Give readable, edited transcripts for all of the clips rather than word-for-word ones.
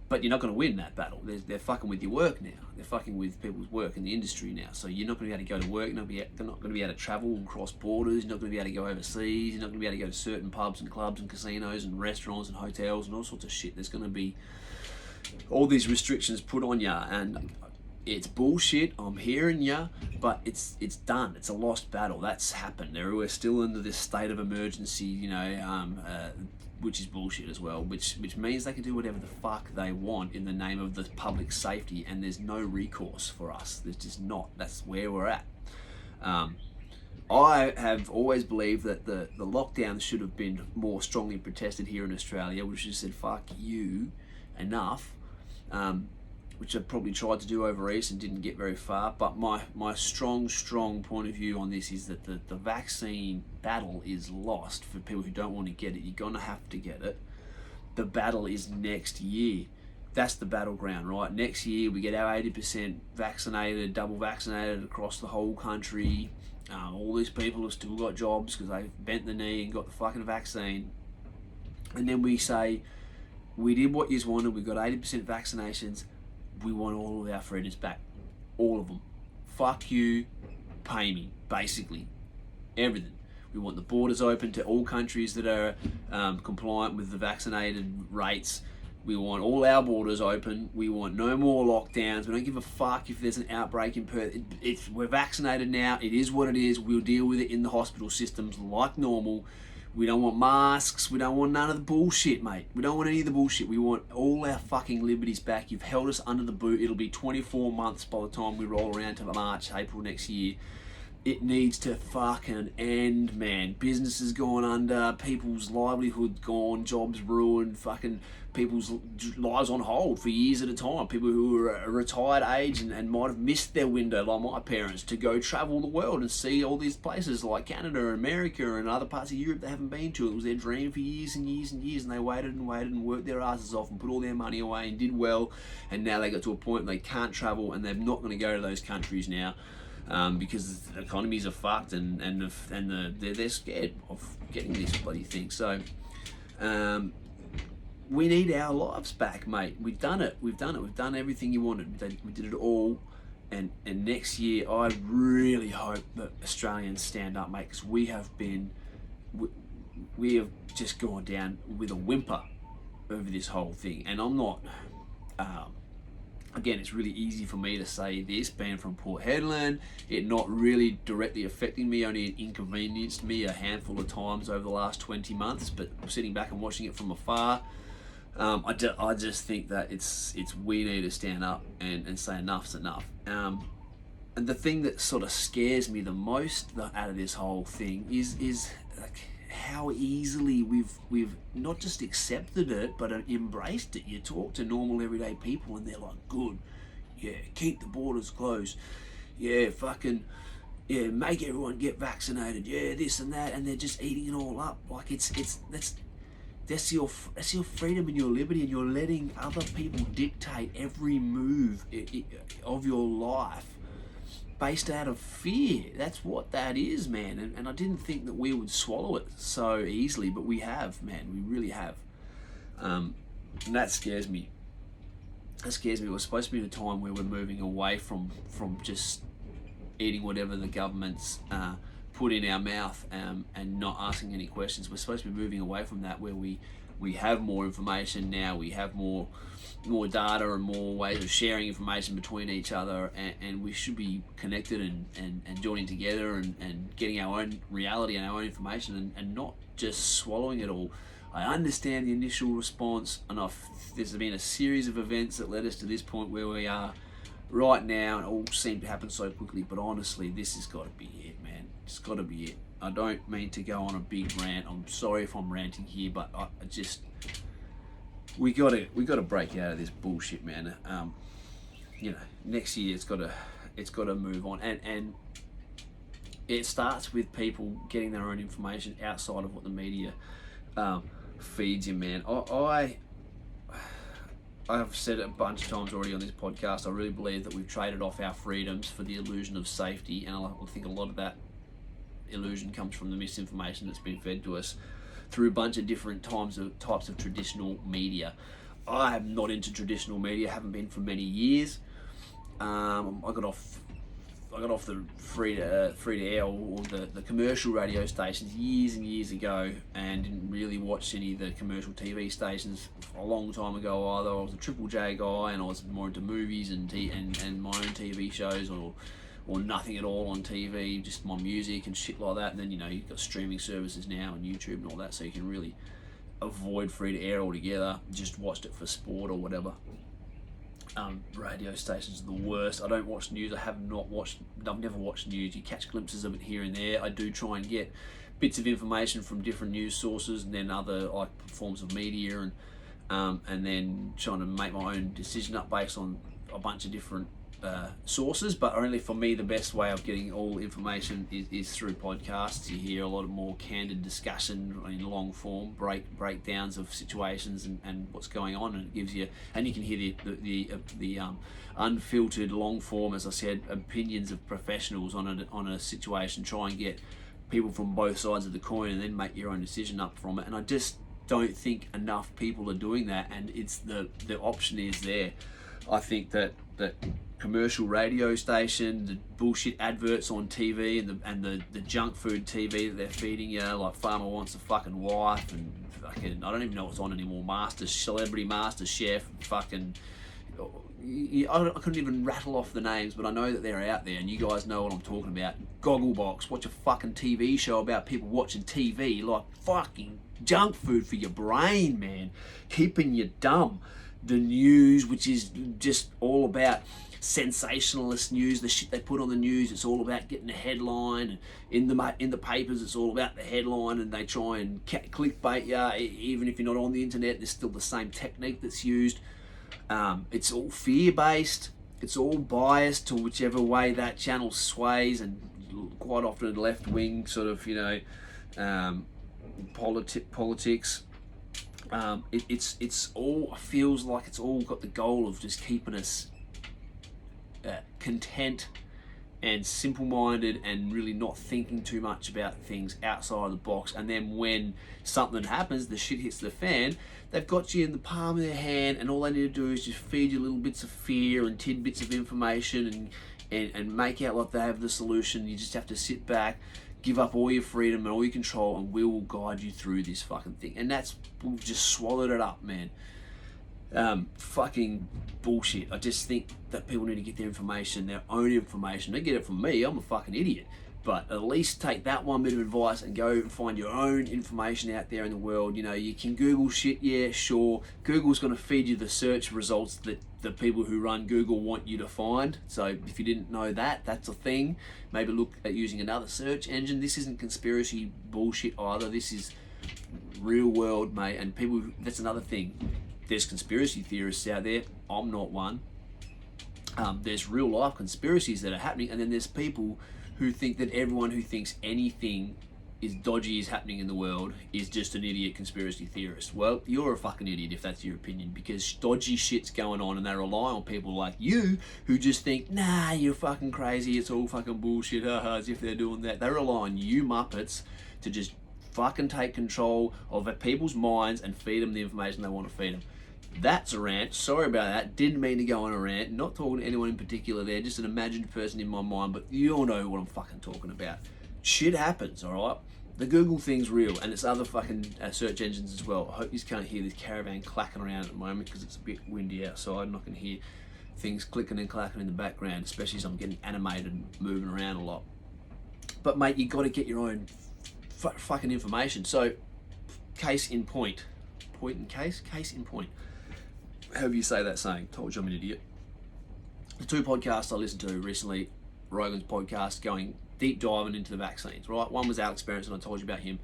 But you're not going to win that battle. They're fucking with your work now. They're fucking with people's work in the industry now. So you're not going to be able to go to work. They're not going to be able to travel and cross borders. You're not going to be able to go overseas. You're not going to be able to go to certain pubs and clubs and casinos and restaurants and hotels and all sorts of shit. There's going to be all these restrictions put on you, and it's bullshit. I'm hearing you, but it's done. It's a lost battle. That's happened. We're still under this state of emergency, which is bullshit as well. Which means they can do whatever the fuck they want in the name of the public safety, and there's no recourse for us. There's just not. That's where we're at. I have always believed that the lockdown should have been more strongly protested here in Australia, which just said fuck you, enough. Which I probably tried to do over East and didn't get very far. But my strong point of view on this is that the vaccine battle is lost for people who don't want to get it. You're going to have to get it. The battle is next year. That's the battleground, right? Next year we get our 80% vaccinated, double vaccinated across the whole country. All these people have still got jobs because they bent the knee and got the fucking vaccine. And then we say, we did what you wanted, we got 80% vaccinations, we want all of our freedoms back. All of them. Fuck you, pay me, basically. Everything. We want the borders open to all countries that are compliant with the vaccinated rates. We want all our borders open. We want no more lockdowns. We don't give a fuck if there's an outbreak in Perth. We're vaccinated now. It is what it is. We'll deal with it in the hospital systems like normal. We don't want masks. We don't want none of the bullshit, mate. We don't want any of the bullshit. We want all our fucking liberties back. You've held us under the boot. It'll be 24 months by the time we roll around to March, April next year. It needs to fucking end, man. Businesses gone under, people's livelihood gone, jobs ruined, fucking people's lives on hold for years at a time. People who are a retired age and might have missed their window, like my parents, to go travel the world and see all these places like Canada and America and other parts of Europe they haven't been to. It was their dream for years and years and years, and they waited and worked their asses off and put all their money away and did well, and now they got to a point where they can't travel and they're not going to go to those countries now. Because the economies are fucked and they're scared of getting this bloody thing. So we need our lives back, mate. We've done it. We've done everything you wanted. We did it all. And next year, I really hope that Australians stand up, mate, because we have just gone down with a whimper over this whole thing. And I'm not. Again, it's really easy for me to say this, being from Port Hedland, it not really directly affecting me, only inconvenienced me a handful of times over the last 20 months, but sitting back and watching it from afar, I just think that it's we need to stand up and say enough's enough. And the thing that sort of scares me the most out of this whole thing is like how easily we've not just accepted it but embraced it. You talk to normal everyday people and they're like, good, yeah, keep the borders closed, yeah, fucking, yeah, make everyone get vaccinated, yeah, this and that, and they're just eating it all up. Like that's your freedom and your liberty, and you're letting other people dictate every move of your life based out of fear. That's what that is, man. And I didn't think that we would swallow it so easily, but we have, man. We really have. And that scares me. That scares me. We're supposed to be in a time where we're moving away from just eating whatever the government's put in our mouth and not asking any questions. We're supposed to be moving away from that, where we have more information now. We have more data and more ways of sharing information between each other, and we should be connected and joining together and getting our own reality and our own information and not just swallowing it all. I understand the initial response, and there's been a series of events that led us to this point where we are right now, and it all seemed to happen so quickly, but honestly, this has got to be it, man. It's got to be it. I don't mean to go on a big rant. I'm sorry if I'm ranting here, but I just... We gotta break out of this bullshit, man. Next year it's gotta move on, and it starts with people getting their own information outside of what the media feeds you, man. I've said it a bunch of times already on this podcast. I really believe that we've traded off our freedoms for the illusion of safety, and I think a lot of that illusion comes from the misinformation that's been fed to us through a bunch of different types of traditional media. I am not into traditional media, haven't been for many years. I got off the free to air or the commercial radio stations years and years ago, and didn't really watch any of the commercial TV stations a long time ago either. I was a Triple J guy, and I was more into movies and my own TV shows, or nothing at all on TV, just my music and shit like that. And then you've got streaming services now and YouTube and all that, so you can really avoid free to air altogether. Just watched it for sport or whatever. Radio stations are the worst. I don't watch news. I've never watched news. You catch glimpses of it here and there. I do try and get bits of information from different news sources and then other forms of media, and then trying to make my own decision up based on a bunch of different sources. But only for me, the best way of getting all information is through podcasts. You hear a lot of more candid discussion in long form, breakdowns of situations and what's going on, and it gives you, and you can hear the unfiltered long form, as I said, opinions of professionals on a situation. Try and get people from both sides of the coin, and then make your own decision up from it. And I just don't think enough people are doing that, and it's the option is there. I think that commercial radio station, the bullshit adverts on TV, and the junk food TV that they're feeding you, like Farmer Wants a Fucking Wife, and fucking, I don't even know what's on anymore, Celebrity Master Chef, fucking, I couldn't even rattle off the names, but I know that they're out there, and you guys know what I'm talking about. Gogglebox, watch a fucking TV show about people watching TV, like fucking junk food for your brain, man, keeping you dumb. The news, which is just all about sensationalist news, the shit they put on the news, it's all about getting a headline, and in the papers it's all about the headline, and they try and clickbait you. Even if you're not on the internet, there's still the same technique that's used. It's all fear-based, it's all biased to whichever way that channel sways, and quite often left-wing sort of, politics. It's all feels like it's all got the goal of just keeping us content and simple-minded, and really not thinking too much about things outside of the box. And then when something happens, the shit hits the fan, they've got you in the palm of their hand, and all they need to do is just feed you little bits of fear and tidbits of information, and make out like they have the solution. You just have to sit back, give up all your freedom and all your control, and we will guide you through this fucking thing. And we've just swallowed it up, man. Fucking bullshit. I just think that people need to get their own information. They get it from me, I'm a fucking idiot. But at least take that one bit of advice and go and find your own information out there in the world. You can Google shit, yeah, sure. Google's going to feed you the search results that the people who run Google want you to find. So if you didn't know that, that's a thing. Maybe look at using another search engine. This isn't conspiracy bullshit either. This is real world, mate. And people, that's another thing. There's conspiracy theorists out there. I'm not one. There's real life conspiracies that are happening, and then there's people who think that everyone who thinks anything is dodgy is happening in the world is just an idiot conspiracy theorist. Well, you're a fucking idiot if that's your opinion, because dodgy shit's going on, and they rely on people like you who just think, nah, you're fucking crazy, it's all fucking bullshit, as if they're doing that. They rely on you muppets to just fucking take control of people's minds and feed them the information they want to feed them. That's a rant. Sorry about that. Didn't mean to go on a rant. Not talking to anyone in particular there. Just an imagined person in my mind. But you all know what I'm fucking talking about. Shit happens, alright? The Google thing's real. And it's other fucking search engines as well. I hope you can't hear this caravan clacking around at the moment because it's a bit windy outside. And I can hear things clicking and clacking in the background. Especially as I'm getting animated and moving around a lot. But mate, you got to get your own fucking information. So, case in point. Point in case? Case in point. However you say that saying. Told you I'm an idiot. The two podcasts I listened to recently, Rogan's podcast, going deep diving into the vaccines, right? One was Alex Berenson, I told you about him.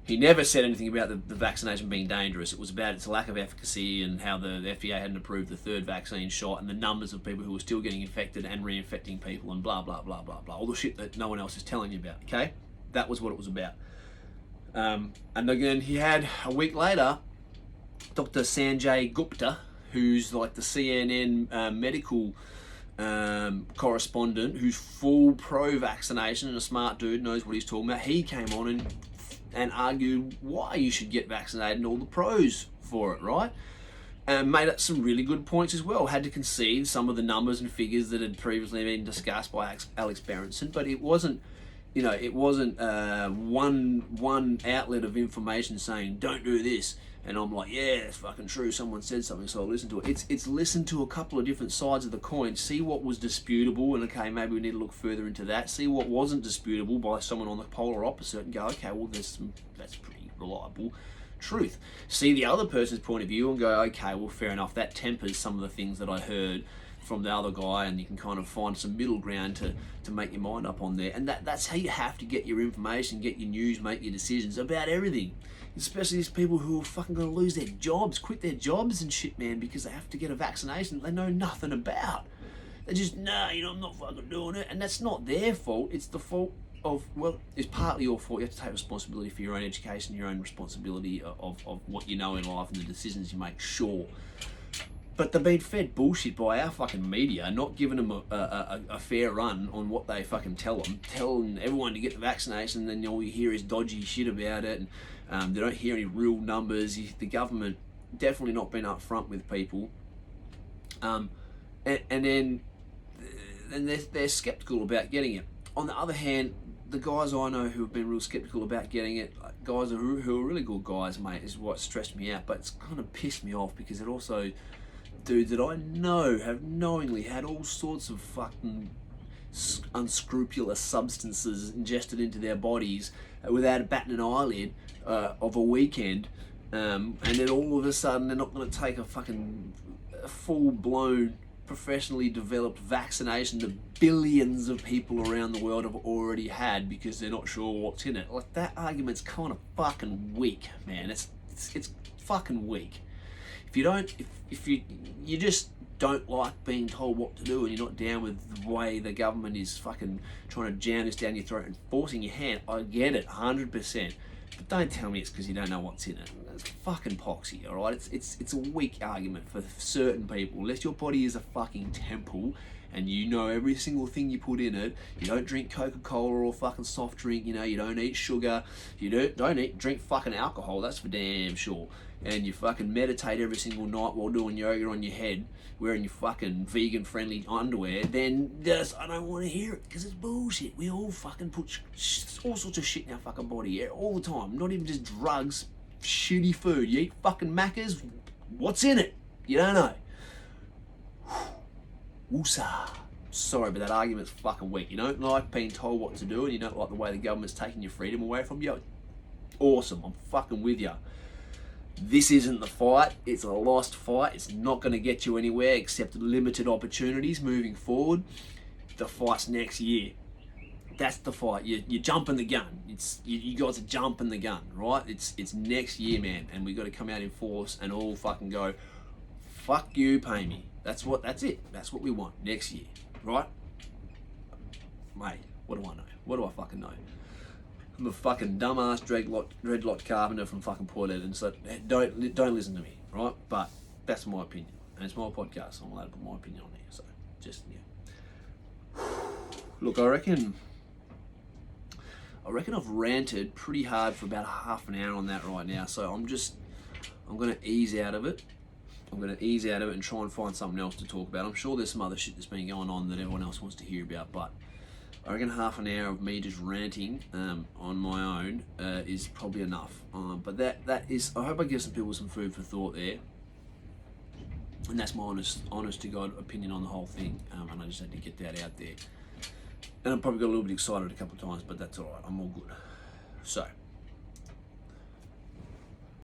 He never said anything about the vaccination being dangerous. It was about its lack of efficacy and how the FDA hadn't approved the third vaccine shot, and the numbers of people who were still getting infected and reinfecting people, and blah, blah, blah, blah, blah. All the shit that no one else is telling you about, okay? That was what it was about. And again, he had, a week later, Dr. Sanjay Gupta, who's like the CNN medical correspondent, who's full pro-vaccination and a smart dude, knows what he's talking about. He came on and argued why you should get vaccinated and all the pros for it, right? made up some really good points as well. Had to concede some of the numbers and figures that had previously been discussed by Alex Berenson, but it wasn't, one outlet of information saying don't do this, and I'm like, yeah, it's fucking true. Someone said something, so I'll listen to it. It's listen to a couple of different sides of the coin, see what was disputable, and okay, maybe we need to look further into that. See what wasn't disputable by someone on the polar opposite, and go, okay, well, that's pretty reliable truth. See the other person's point of view and go, okay, well, fair enough, that tempers some of the things that I heard from the other guy, and you can kind of find some middle ground to make your mind up on there. And that's how you have to get your information, get your news, make your decisions about everything. Especially these people who are fucking going to lose their jobs, quit their jobs and shit, man, because they have to get a vaccination they know nothing about. They just, I'm not fucking doing it. And that's not their fault. It's the fault of, well, it's partly your fault. You have to take responsibility for your own education, your own responsibility of what you know in life and the decisions you make, sure. But they've been fed bullshit by our fucking media, not giving them a fair run on what they fucking tell them, telling everyone to get the vaccination, and then all you hear is dodgy shit about it, and they don't hear any real numbers. The government definitely not been upfront with people, and then they're sceptical about getting it. On the other hand, the guys I know who have been real sceptical about getting it, guys who are really good guys, mate, is what stressed me out. But it's kind of pissed me off because it also dudes that I know have knowingly had all sorts of fucking unscrupulous substances ingested into their bodies without batting an eyelid of a weekend, and then all of a sudden they're not going to take a fucking full-blown professionally developed vaccination that billions of people around the world have already had because they're not sure what's in it. Like, that argument's kind of fucking weak, man. It's fucking weak. If you don't, if you just don't like being told what to do, and you're not down with the way the government is fucking trying to jam this down your throat and forcing your hand, I get it, 100%. But don't tell me it's because you don't know what's in it. It's fucking poxy, all right? It's a weak argument for certain people. Unless your body is a fucking temple and you know every single thing you put in it. You don't drink Coca-Cola or fucking soft drink. You don't eat sugar. You don't drink fucking alcohol. That's for damn sure. And you fucking meditate every single night while doing yoga on your head, wearing your fucking vegan-friendly underwear, then I don't want to hear it, because it's bullshit. We all fucking put all sorts of shit in our fucking body all the time. Not even just drugs, shitty food. You eat fucking Maccas, what's in it? You don't know. Woosah. Sorry, but that argument's fucking weak. You don't like being told what to do, and you don't like the way the government's taking your freedom away from you. Awesome, I'm fucking with you. This isn't the fight. It's a lost fight. It's not going to get you anywhere except limited opportunities moving forward. The fight's next year. That's the fight. You're jumping the gun. You guys are jumping the gun, right? It's next year, man, and we got to come out in force and all fucking go, fuck you, pay me. That's it. That's what we want next year, right? Mate, what do I know? What do I fucking know? I'm a fucking dumbass dreadlock carpenter from fucking Port Eden, so don't listen to me, right? But that's my opinion, and it's my podcast, so I'm allowed to put my opinion on here. So just look, I reckon I've ranted pretty hard for about half an hour on that right now. So I'm gonna ease out of it. I'm gonna ease out of it and try and find something else to talk about. I'm sure there's some other shit that's been going on that everyone else wants to hear about, but I reckon half an hour of me just ranting on my own is probably enough. But that is, I hope I give some people some food for thought there. And that's my honest to God opinion on the whole thing. And I just had to get that out there. And I probably got a little bit excited a couple of times, but that's alright. I'm all good. So,